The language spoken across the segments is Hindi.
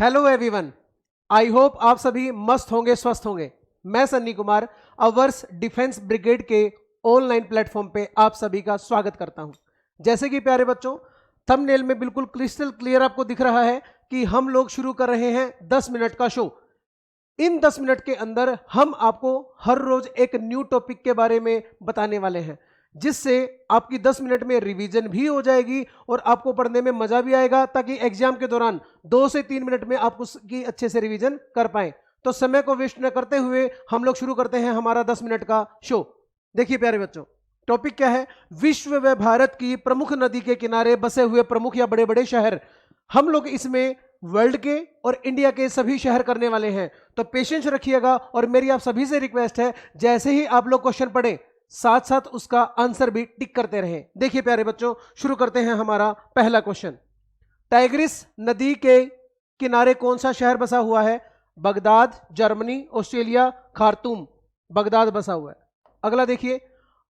हेलो एवरीवन, आई होप आप सभी मस्त होंगे, स्वस्थ होंगे। मैं Sunny Kumar Ours Defence Brigade के ऑनलाइन प्लेटफॉर्म पे आप सभी का स्वागत करता हूं। जैसे कि प्यारे बच्चों, थंबनेल में बिल्कुल क्रिस्टल क्लियर आपको दिख रहा है कि हम लोग शुरू कर रहे हैं 10 मिनट का शो। इन 10 मिनट के अंदर हम आपको हर रोज एक न्यू टॉपिक के बारे में बताने वाले हैं, जिससे आपकी 10 मिनट में रिवीजन भी हो जाएगी और आपको पढ़ने में मजा भी आएगा, ताकि एग्जाम के दौरान 2 से 3 मिनट में आप उसकी अच्छे से रिवीजन कर पाएं। तो समय को वेस्ट न करते हुए हम लोग शुरू करते हैं हमारा 10 मिनट का शो। देखिए प्यारे बच्चों, टॉपिक क्या है? विश्व व भारत की प्रमुख नदी के किनारे बसे हुए प्रमुख या बड़े बड़े शहर। हम लोग इसमें वर्ल्ड के और इंडिया के सभी शहर करने वाले हैं, तो पेशेंस रखिएगा। और मेरी आप सभी से रिक्वेस्ट है, जैसे ही आप लोग क्वेश्चन पढ़ें साथ साथ उसका आंसर भी टिक करते रहें। देखिए प्यारे बच्चों, शुरू करते हैं हमारा पहला क्वेश्चन। टाइग्रिस नदी के किनारे कौन सा शहर बसा हुआ है? Baghdad, Germany, Australia, Khartoum. Baghdad बसा हुआ है। अगला देखिए,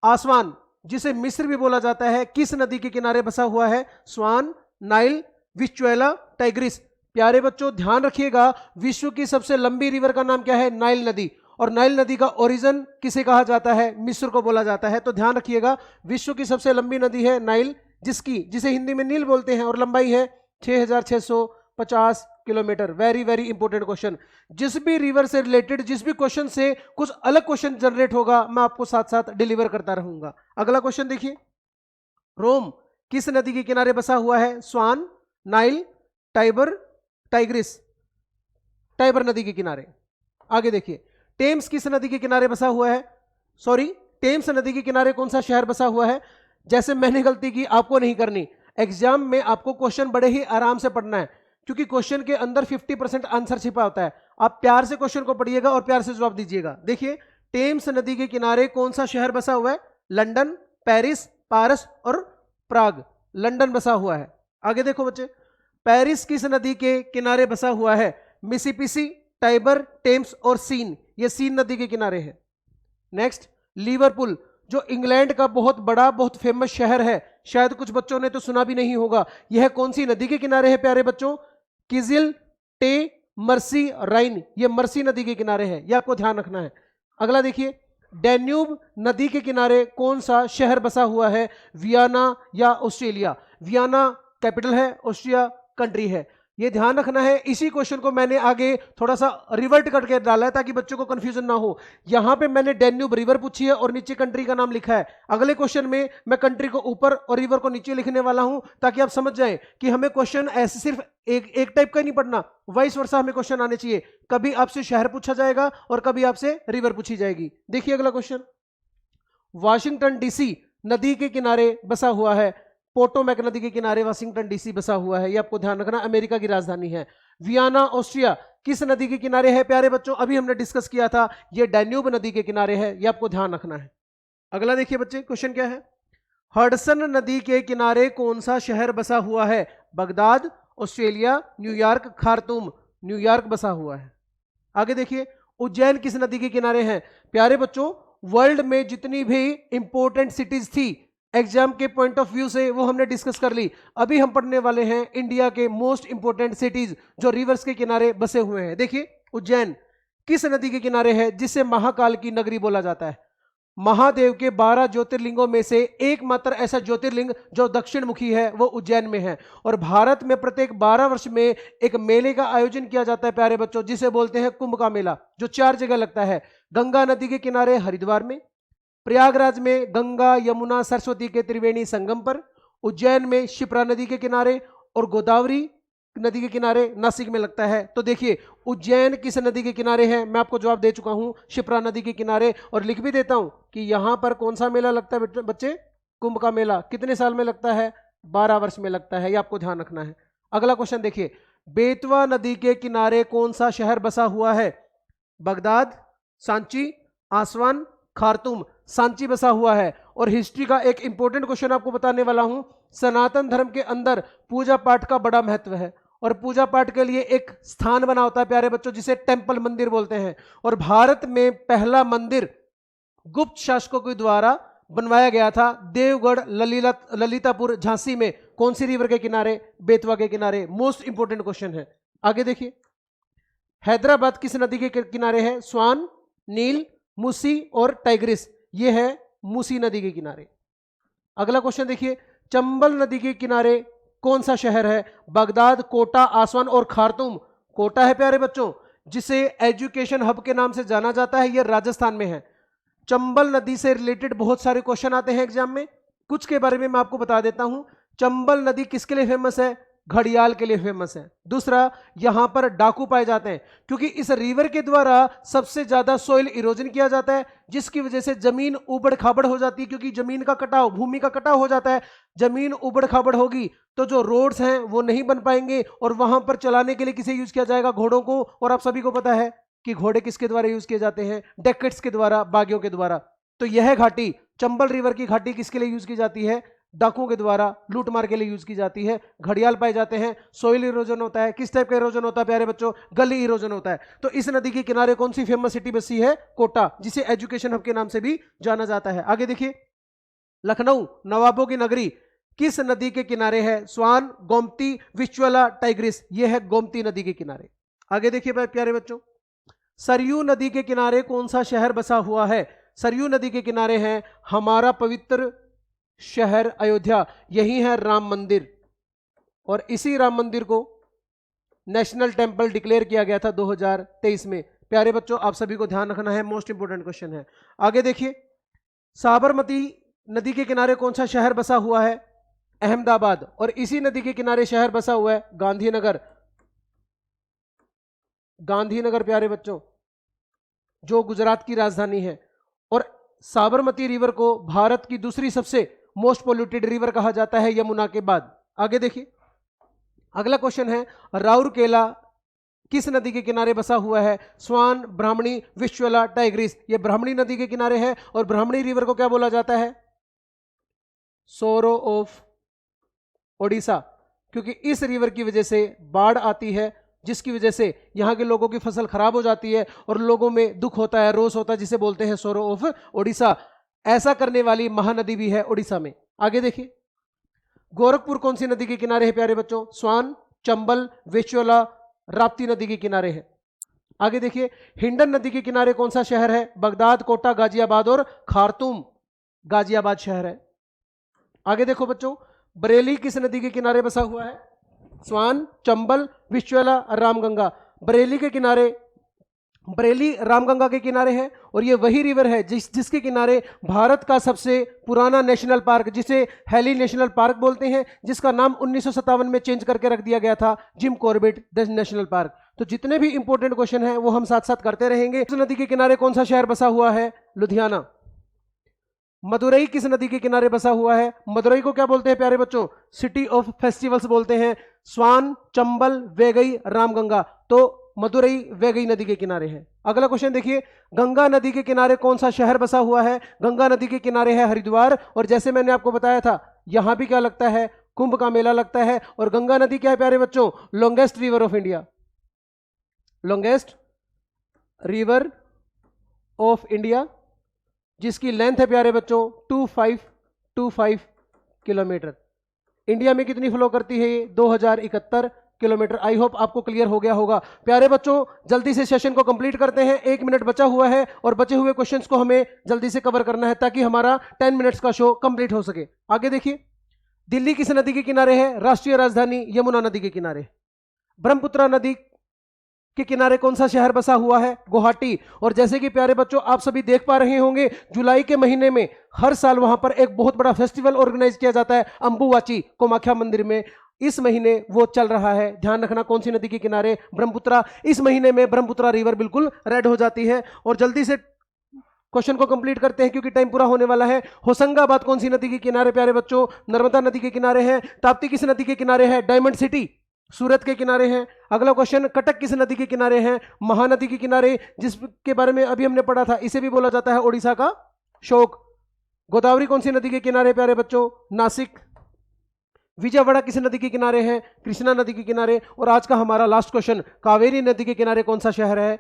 आसवान, जिसे मिस्र भी बोला जाता है, किस नदी के किनारे बसा हुआ है? स्वान, नाइल, विस्चुएला, टाइग्रिस। प्यारे बच्चों ध्यान रखिएगा, विश्व की सबसे लंबी रिवर का नाम क्या है? नाइल नदी। और नाइल नदी का ओरिजिन किसे कहा जाता है? मिस्र को बोला जाता है। तो ध्यान रखिएगा, विश्व की सबसे लंबी नदी है नाइल, जिसे हिंदी में नील बोलते हैं, और लंबाई है 6650 kilometre. Very very important question. जिस भी रिवर से रिलेटेड जिस भी क्वेश्चन से कुछ अलग क्वेश्चन जनरेट होगा, मैं आपको साथ साथ डिलीवर करता रहूंगा। अगला क्वेश्चन देखिए, रोम किस नदी के किनारे बसा हुआ है? स्वान, नाइल, टाइबर, टाइग्रिस। टाइबर नदी के किनारे। आगे देखिए, टेम्स किस नदी के किनारे बसा हुआ है? टेम्स नदी के किनारे कौन सा शहर बसा हुआ है? जैसे मैंने गलती की, आपको नहीं करनी। एग्जाम में आपको क्वेश्चन बड़े ही आराम से पढ़ना है, क्योंकि क्वेश्चन के अंदर 50% आंसर छिपा होता है। आप प्यार से क्वेश्चन को पढ़िएगा और प्यार से जवाब दीजिएगा। देखिए, टेम्स नदी के किनारे कौन सा शहर बसा हुआ है? लंदन, पेरिस, पारस और प्राग। लंदन बसा हुआ है। आगे देखो बच्चे, पेरिस किस नदी के किनारे बसा हुआ है? मिसिसिपी, टाइबर, टेम्स और सीन। ये सीन नदी के किनारे है। नेक्स्ट, लिवरपूल, जो इंग्लैंड का बहुत बड़ा बहुत फेमस शहर है, शायद कुछ बच्चों ने तो सुना भी नहीं होगा। यह कौन सी नदी के किनारे है प्यारे बच्चों? किजिल, टे, मर्सी, राइन। ये मर्सी नदी के किनारे है, यह आपको ध्यान रखना है। अगला देखिए, डैन्यूब नदी के किनारे कौन सा शहर बसा हुआ है? वियना या ऑस्ट्रेलिया। वियना कैपिटल है, ऑस्ट्रिया कंट्री है। ये ध्यान रखना है। इसी क्वेश्चन को मैंने आगे थोड़ा सा रिवर्ट करके डाला है, ताकि बच्चों को कंफ्यूजन ना हो। यहां पे मैंने डैन्यूब रिवर पूछी है और नीचे कंट्री का नाम लिखा है। अगले क्वेश्चन में मैं कंट्री को ऊपर और रिवर को नीचे लिखने वाला हूं, ताकि आप समझ जाएं कि हमें क्वेश्चन ऐसे सिर्फ एक टाइप का नहीं पढ़ना, वाइस वर्सा हमें क्वेश्चन आने चाहिए। कभी आपसे शहर पूछा जाएगा और कभी आपसे रिवर पूछी जाएगी। देखिए अगला क्वेश्चन, वाशिंगटन डीसी नदी के किनारे बसा हुआ है। पोटोमैक नदी के किनारे वाशिंगटन डीसी बसा हुआ है, ये आपको ध्यान रखना, अमेरिका की राजधानी है। वियना ऑस्ट्रिया किस नदी के किनारे है प्यारे बच्चों? अभी हमने डिस्कस किया था, ये डैन्यूब नदी के किनारे है, ये आपको ध्यान रखना है। अगला देखिए बच्चे, क्वेश्चन क्या है? हडसन नदी के किनारे कौन सा शहर बसा हुआ है? Baghdad, Australia, New York, Khartoum. New York बसा हुआ है। आगे देखिए, उज्जैन किस नदी के किनारे है? प्यारे बच्चों, वर्ल्ड में जितनी भी इंपॉर्टेंट सिटीज थी एग्जाम के पॉइंट ऑफ व्यू से, वो हमने डिस्कस कर ली। अभी हम पढ़ने वाले हैं इंडिया के मोस्ट इंपोर्टेंट सिटीज जो रिवर्स के किनारे बसे हुए हैं। देखिए, उज्जैन किस नदी के किनारे है, जिसे महाकाल की नगरी बोला जाता है? महादेव के 12 ज्योतिर्लिंगों में से एकमात्र ऐसा ज्योतिर्लिंग जो दक्षिण मुखी है, वो उज्जैन में है। और भारत में प्रत्येक 12 वर्ष में एक मेले का आयोजन किया जाता है प्यारे बच्चों, जिसे बोलते हैं कुंभ का मेला, जो 4 जगह लगता है। गंगा नदी के किनारे हरिद्वार में, प्रयागराज में गंगा यमुना सरस्वती के त्रिवेणी संगम पर, उज्जैन में शिप्रा नदी के किनारे, और गोदावरी नदी के किनारे नासिक में लगता है। तो देखिए, उज्जैन किस नदी के किनारे है? मैं आपको जवाब दे चुका हूं, शिप्रा नदी के किनारे। और लिख भी देता हूं कि यहां पर कौन सा मेला लगता है बच्चे? कुंभ का मेला। कितने साल में लगता है? 12 वर्ष में लगता है, ये आपको ध्यान रखना है। अगला क्वेश्चन देखिए, बेतवा नदी के किनारे कौन सा शहर बसा हुआ है? Baghdad, Sanchi, आसवान, Khartoum. सांची बसा हुआ है। और हिस्ट्री का एक इंपॉर्टेंट क्वेश्चन आपको बताने वाला हूं। सनातन धर्म के अंदर पूजा पाठ का बड़ा महत्व है, और पूजा पाठ के लिए एक स्थान बना होता है प्यारे बच्चों, जिसे टेंपल मंदिर बोलते हैं। और भारत में पहला मंदिर गुप्त शासकों के द्वारा बनवाया गया था, देवगढ़ ललितापुर झांसी में। कौन सी रिवर के किनारे? बेतवा के किनारे। मोस्ट इंपोर्टेंट क्वेश्चन है। आगे देखिए, हैदराबाद किस नदी के किनारे है? स्वान, नील, मूसी और टाइग्रिस। ये है मूसी नदी के किनारे। अगला क्वेश्चन देखिए, चंबल नदी के किनारे कौन सा शहर है? बगदाद, कोटा, आसवान और खार्तूम। कोटा है प्यारे बच्चों, जिसे एजुकेशन हब के नाम से जाना जाता है, यह राजस्थान में है। चंबल नदी से रिलेटेड बहुत सारे क्वेश्चन आते हैं एग्जाम में, कुछ के बारे में मैं आपको बता देता हूं। चंबल नदी किसके लिए फेमस है? घड़ियाल के लिए फेमस है। दूसरा, यहां पर डाकू पाए जाते हैं, क्योंकि इस रिवर के द्वारा सबसे ज्यादा सॉइल इरोजन किया जाता है, जिसकी वजह से जमीन उबड़ खाबड़ हो जाती है, क्योंकि जमीन का कटाव, भूमि का कटाव हो जाता है। जमीन उबड़ खाबड़ होगी तो जो रोड्स हैं वो नहीं बन पाएंगे, और वहां पर चलाने के लिए किसे यूज किया जाएगा? घोड़ों को। और आप सभी को पता है कि घोड़े किसके द्वारा यूज किए जाते हैं? डेकेट्स के द्वारा, बागियों के द्वारा। तो यह घाटी, चंबल रिवर की घाटी किसके लिए यूज की जाती है? डाकुओं के द्वारा लूटमार के लिए यूज की जाती है। घड़ियाल पाए जाते हैं। सोइल इरोजन होता है। किस टाइप का इरोजन होता है प्यारे बच्चों? गली इरोजन होता है। तो इस नदी के किनारे कौन सी फेमस सिटी बसी है? कोटा, जिसे एजुकेशन हब के नाम से भी जाना जाता है। आगे देखिए, लखनऊ नवाबों की नगरी किस नदी के किनारे है? स्वान, गोमती, विश्वला, टाइग्रिस। यह है गोमती नदी के किनारे। आगे देखिए प्यारे बच्चों, सरयू नदी के किनारे कौन सा शहर बसा हुआ है? सरयू नदी के किनारे है हमारा पवित्र शहर अयोध्या, यही है राम मंदिर, और इसी राम मंदिर को नेशनल टेंपल डिक्लेयर किया गया था 2023 में। प्यारे बच्चों, आप सभी को ध्यान रखना है, मोस्ट इंपोर्टेंट क्वेश्चन है। आगे देखिए, साबरमती नदी के किनारे कौन सा शहर बसा हुआ है? अहमदाबाद। और इसी नदी के किनारे शहर बसा हुआ है गांधीनगर। गांधीनगर प्यारे बच्चों, जो गुजरात की राजधानी है। और साबरमती रिवर को भारत की दूसरी सबसे मोस्ट पोल्यूटेड रिवर कहा जाता है, यमुना के बाद। आगे देखिए, अगला क्वेश्चन है, राउरकेला किस नदी के किनारे बसा हुआ है? स्वान, ब्राह्मणी, विश्वला, टाइग्रिस। ये ब्राह्मणी नदी के किनारे है, और ब्राह्मणी रिवर को क्या बोला जाता है? सोरो ऑफ ओडिशा, क्योंकि इस रिवर की वजह से बाढ़ आती है, जिसकी वजह से यहां के लोगों की फसल खराब हो जाती है और लोगों में दुख होता है, रोष होता है, जिसे बोलते हैं सोरो ऑफ ओडिशा। ऐसा करने वाली महानदी भी है उड़ीसा में। आगे देखिए, गोरखपुर कौन सी नदी के किनारे है प्यारे बच्चों? स्वान, चंबल, विश्वला, राप्ती नदी के किनारे है। आगे देखिए, हिंडन नदी के किनारे कौन सा शहर है? बगदाद, कोटा, गाजियाबाद और खार्तूम। गाजियाबाद शहर है। आगे देखो बच्चों, बरेली किस नदी के किनारे बसा हुआ है? स्वान, चंबल, विश्वला, रामगंगा। बरेली के किनारे, बरेली रामगंगा के किनारे है, और ये वही रिवर है जिसके किनारे भारत का सबसे पुराना नेशनल पार्क, जिसे हैली नेशनल पार्क बोलते हैं, जिसका नाम 1957 में चेंज करके रख दिया गया था जिम कॉर्बेट नेशनल पार्क। तो जितने भी इंपॉर्टेंट क्वेश्चन हैं वो हम साथ साथ करते रहेंगे। इस नदी के किनारे कौन सा शहर बसा हुआ है? लुधियाना। मदुरई किस नदी के किनारे बसा हुआ है? मदुरई को क्या बोलते हैं प्यारे बच्चों? सिटी ऑफ फेस्टिवल्स बोलते हैं। स्वान, चंबल, वैगई, रामगंगा। तो मदुरई वैगई नदी के किनारे है। अगला क्वेश्चन देखिए, गंगा नदी के किनारे कौन सा शहर बसा हुआ है? गंगा नदी के किनारे है हरिद्वार, और जैसे मैंने आपको बताया था, यहां भी क्या लगता है? कुंभ का मेला लगता है। और गंगा नदी क्या है प्यारे बच्चों? Longest river of India. Longest river of India, जिसकी लेंथ है प्यारे बच्चों 2525 किलोमीटर। इंडिया में कितनी फ्लो करती है ये? 2071 किलोमीटर। आई होप आपको क्लियर हो गया होगा। प्यारे बच्चों, जल्दी से सेशन को कंप्लीट करते हैं, 1 मिनट बचा हुआ है, और बचे हुए क्वेश्चंस को हमें जल्दी से कवर करना है, ताकि हमारा 10 मिनट्स का शो कंप्लीट हो सके। आगे देखिए, दिल्ली किस नदी के किनारे है? राष्ट्रीय राजधानी यमुना नदी के किनारे। ब्रह्मपुत्र नदी के किनारे कौन सा शहर बसा हुआ है? गुवाहाटी। और जैसे कि प्यारे बच्चों आप सभी देख पा रहे होंगे, जुलाई के महीने में हर साल वहां पर एक बहुत बड़ा फेस्टिवल ऑर्गेनाइज किया जाता है, अंबुवाची कामाख्या मंदिर में। इस महीने वो चल रहा है। ध्यान रखना, कौन सी नदी के किनारे? ब्रह्मपुत्र। इस महीने में ब्रह्मपुत्र रिवर बिल्कुल रेड हो जाती है। और जल्दी से क्वेश्चन को कंप्लीट करते हैं, क्योंकि टाइम पूरा होने वाला है। होशंगाबाद कौन सी नदी के किनारे प्यारे बच्चों? नर्मदा नदी के किनारे है। ताप्ती किस नदी के किनारे है? डायमंड सिटी सूरत के किनारे हैं। अगला क्वेश्चन, कटक किस नदी के किनारे हैं? महानदी के किनारे, जिसके बारे में अभी हमने पढ़ा था, इसे भी बोला जाता है ओडिशा का शोक। गोदावरी कौन सी नदी के किनारे प्यारे बच्चों? नासिक। विजयवाड़ा किस नदी के किनारे है? कृष्णा नदी के किनारे। और आज का हमारा लास्ट क्वेश्चन, कावेरी नदी के किनारे कौन सा शहर है?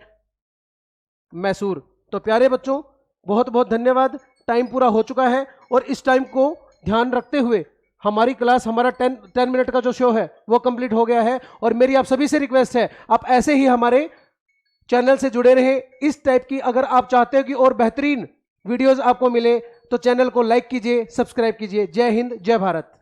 मैसूर। तो प्यारे बच्चों, बहुत बहुत धन्यवाद। टाइम पूरा हो चुका है, और इस टाइम को ध्यान रखते हुए हमारी क्लास, हमारा 10 मिनट का जो शो है वो कंप्लीट हो गया है। और मेरी आप सभी से रिक्वेस्ट है, आप ऐसे ही हमारे चैनल से जुड़े रहें। इस टाइप की अगर आप चाहते हो कि और बेहतरीन वीडियोस आपको मिले तो चैनल को लाइक कीजिए, सब्सक्राइब कीजिए। जय हिंद, जय भारत।